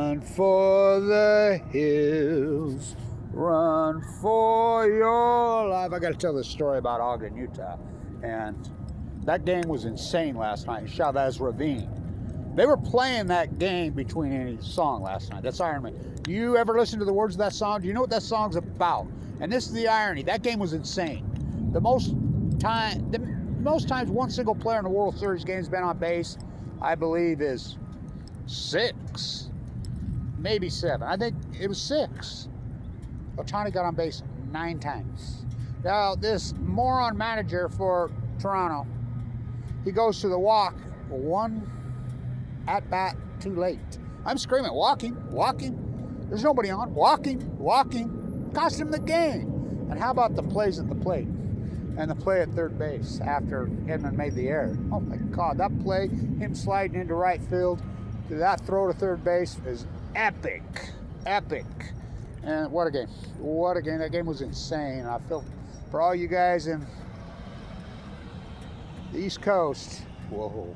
Run for the hills. Run for your life. I got to tell this story about Ogden, Utah. And that game was insane last night in Chavez Ravine. They were playing that game between any song last night. That's Iron Man. Do you ever listen to the words of that song? Do you know what that song's about? And this is the irony. That game was insane. The most times one single player in the World Series game has been on base, I believe, is 6, maybe 7. I think it was 6. Ohtani got on base 9 times. Now, this moron manager for Toronto, he goes to the walk 1 at bat too late. I'm screaming, walking. There's nobody on. Walking. Cost him the game. And how about the plays at the plate? And the play at third base after Edmund made the error. Oh my God, that play, him sliding into right field, that throw to third base is epic. And what a game. That game was insane. I feel for all you guys in the East Coast. Whoa.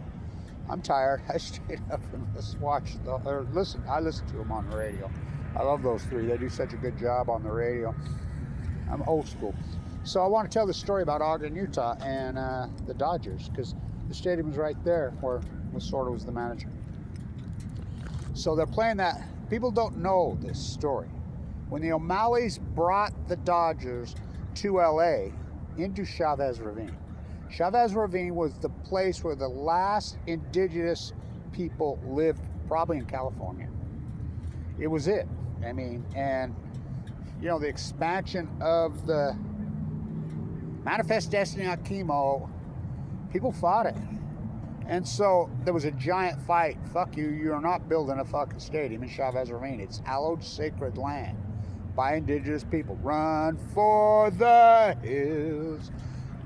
I'm tired. I stayed up and I listen to them on the radio. I love those 3. They do such a good job on the radio. I'm old school. So I want to tell the story about Ogden, Utah and the Dodgers, because the stadium was right there where Lasorda was the manager. So they're playing that. People don't know this story. When the O'Malleys brought the Dodgers to LA into Chavez Ravine, Chavez Ravine was the place where the last indigenous people lived, probably in California. It was it. I mean, and you know, the expansion of the Manifest Destiny on chemo, people fought it. And so there was a giant fight. Fuck you, you're not building a fucking stadium in Chavez Ravine. It's hallowed sacred land by indigenous people. Run for the hills.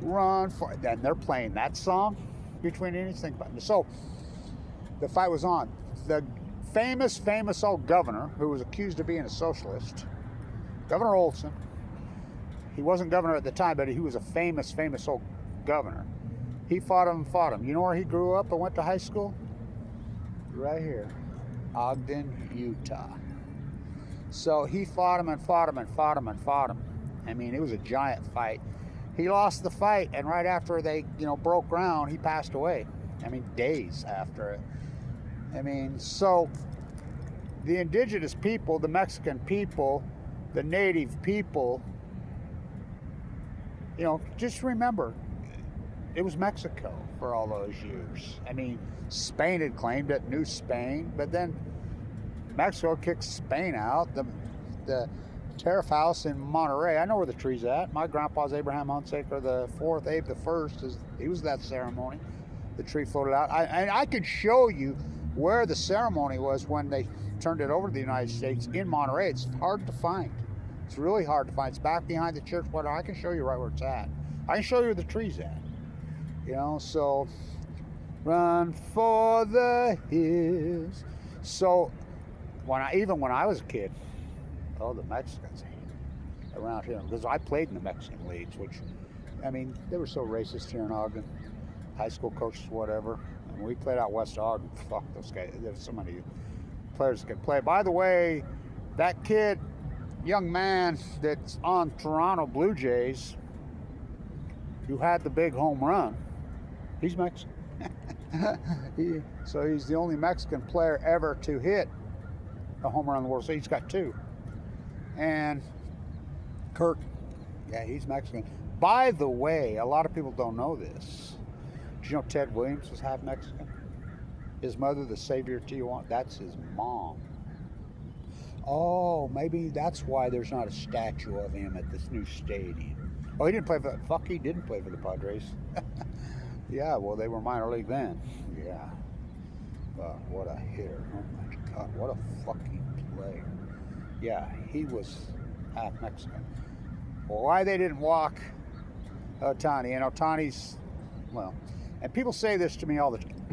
Run for, and they're playing that song between anything. So the fight was on. The famous old governor who was accused of being a socialist, Governor Olson. He wasn't governor at the time, but he was a famous old governor. He fought him. You know where he grew up and went to high school? Right here, Ogden, Utah. So he fought him. I mean, it was a giant fight. He lost the fight, and right after they, broke ground, he passed away. I mean, days after it. I mean, so the indigenous people, the Mexican people, the native people, just remember, it was Mexico for all those years. I mean, Spain had claimed it, New Spain, but then Mexico kicked Spain out. The Tariff House in Monterey, I know where the tree's at. My grandpa's Abraham Hunsaker the Fourth, Abe the First, he was at that ceremony. The tree floated out. I could show you where the ceremony was when they turned it over to the United States in Monterey. It's hard to find. It's really hard to find. It's back behind the church. But I can show you right where it's at. I can show you where the tree's at. So run for the hills. So when I was a kid, the Mexicans around here, because I played in the Mexican leagues, which, I mean, they were so racist here in Ogden. High school coaches, whatever. And we played out west of Ogden. Fuck those guys. There's so many players that could play. By the way, that kid, young man that's on Toronto Blue Jays, who had the big home run, he's Mexican. So he's the only Mexican player ever to hit a home run in the World Series. He's got 2. And Kirk, he's Mexican. By the way, a lot of people don't know this. Did you know Ted Williams was half Mexican? His mother, the Savior Tijuana, that's his mom. Oh, maybe that's why there's not a statue of him at this new stadium. Oh, he didn't play for, he didn't play for the Padres. Yeah, well, they were minor league then. Yeah. What a hitter. Oh my God, what a fucking player. Yeah, he was half Mexican. Well, why they didn't walk Ohtani, and Ohtani's, and people say this to me all the time.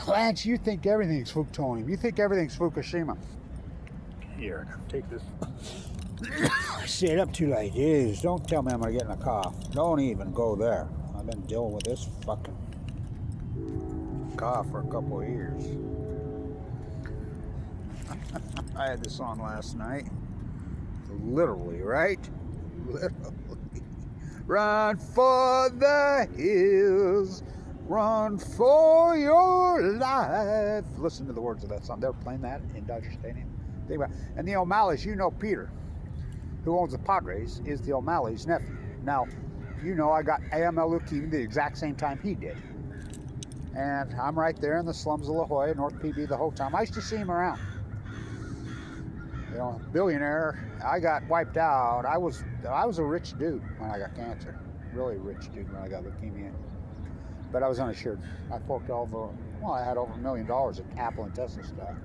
Blanch, you think everything's Fuktonium. You think everything's Fukushima. Here, take this. Stayed up too late. Jeez, don't tell me I'm going to get in a cough. Don't even go there. I've been dealing with this fucking cough for a couple of years. I had this on last night. Literally, right? Literally. Run for the hills. Run for your life. Listen to the words of that song. They're playing that in Dodger Stadium. Think about it. And the O'Malleys, you know Peter, who owns the Padres, is the O'Malley's nephew. Now, you know I got AML leukemia the exact same time he did. And I'm right there in the slums of La Jolla, North PB the whole time. I used to see him around. You know, billionaire. I got wiped out. I was a rich dude when I got cancer. Really rich dude when I got leukemia. But I was uninsured. I forked over, well, I had over $1 million in Apple and Tesla stock.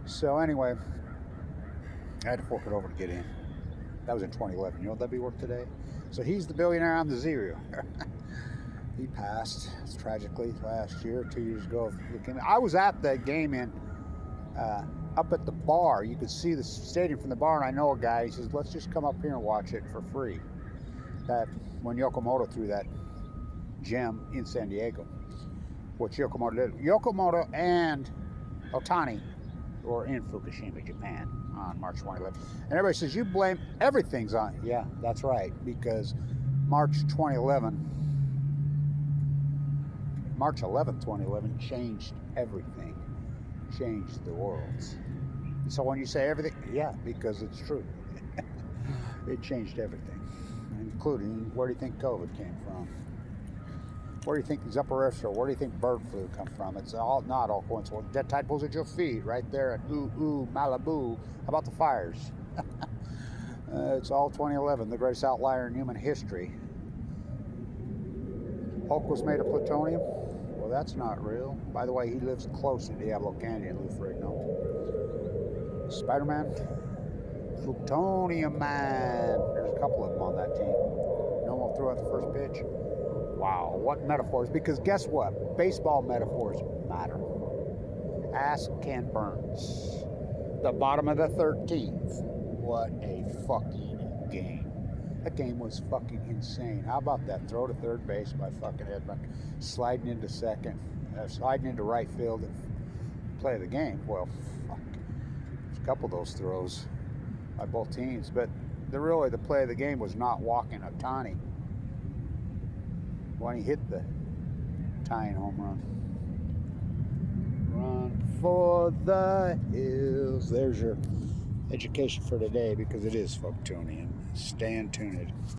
So anyway, I had to fork it over to get in. That was in 2011. You know what that'd be worth today? So he's the billionaire, I'm the zero. He passed tragically last year, 2 years ago of leukemia. I was at that game in up at the bar. You could see the stadium from the bar, and I know a guy. He says, "Let's just come up here and watch it for free." That when Yokomoto threw that gem in San Diego, which Yokomoto did. Yokomoto and Ohtani were in Fukushima, Japan, on March 2011. And everybody says you blame everything's on. Yeah, that's right, because March 11th, 2011 changed everything. Changed the world. So when you say everything, yeah, because it's true. It changed everything, including where do you think COVID came from? Where do you think these upper respiratory? Where do you think bird flu come from? It's all not all coincidental. Dead tide pulls at your feet right there at Malibu. How about the fires? It's all 2011, the greatest outlier in human history. Hulk was made of plutonium. Well, that's not real. By the way, he lives close to Diablo Canyon, Lou Ferrigno. Spider-Man, Fuktonium Man. There's a couple of them on that team. No one threw out the first pitch. Wow, what metaphors? Because guess what? Baseball metaphors matter. Ask Ken Burns. The bottom of the 13th. What a fucking game. That game was fucking insane. How about that throw to third base by fucking Edmund, sliding into second, sliding into right field and play of the game? Well, fuck. There's a couple of those throws by both teams, but the play of the game was not walking Ohtani when he hit the tying home run. Run for the hills. There's your education for today, because it is Fuktonium. Stay tuned.